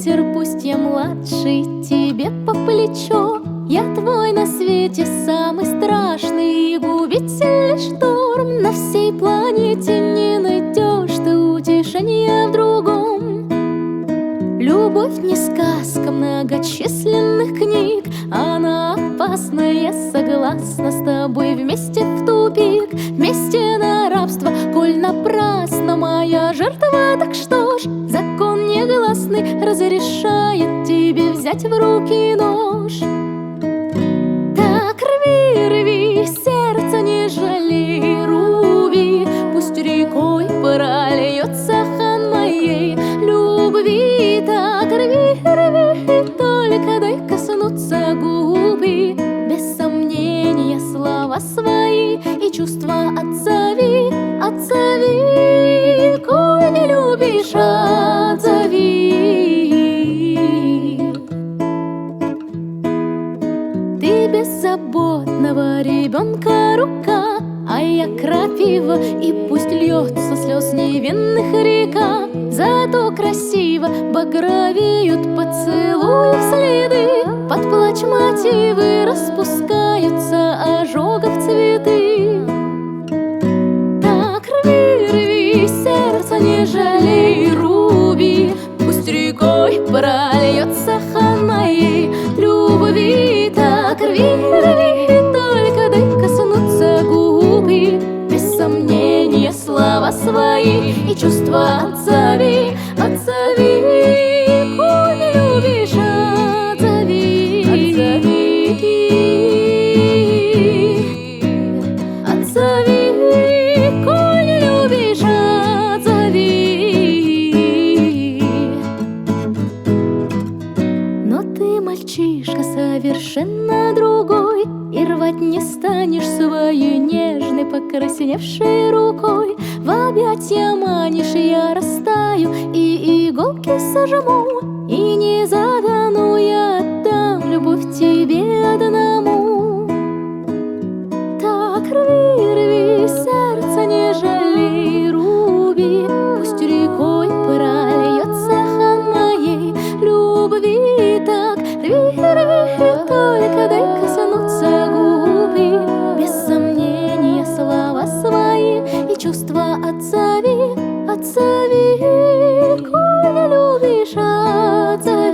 ветер, пусть я младший, тебе по плечо. Я твой на свете самый страшный и губительный шторм. На всей планете не найдешь ты утешения в другом. Любовь не сказка многочисленных книг, она опасна, я согласна с тобой. Вместе в тупик, вместе на рабство, коль напрасно моя жертва. Так что ж, закон негласный разрешает тебе взять в руки нож. Так рви, рви, сердце не жалей, руби, пусть рекой прольется хан моей любви. Так рви, рви, только дай коснуться губы. Без сомнения слова свои и чувства отзови, отзови, коль не любишь, отзови. Ты беззаботного ребенка рука, а я крапива, и пусть льется слез невинных река. Зато красиво багровеют поцелуев следы, под плач мотивы распускаются ожогов цветы. Так рви, рви, сердце не жалей, руби, пусть рекой прольется хан моей любви. Так рви, рви, только дай коснуться губы. Без сомнения слова свои и чувства отзови, отзови, коль не любишь, отзови, отзови, отзови, коль не любишь, отзови. Но ты мальчишка совершенно другой, и рвать не станешь своей нежной покрасневшей рукой. В объятья манишь, я растаю и иголки сожму, и не загону, я отдам любовь тебе одному. Так рви, рви, сердце не жалей, руби, пусть рекой прольется хан моей любви. Так рви, рви, только дай коснуться губы. Без сомнения слова свои и чувства отзови, отзови, коль не любишь, отзови.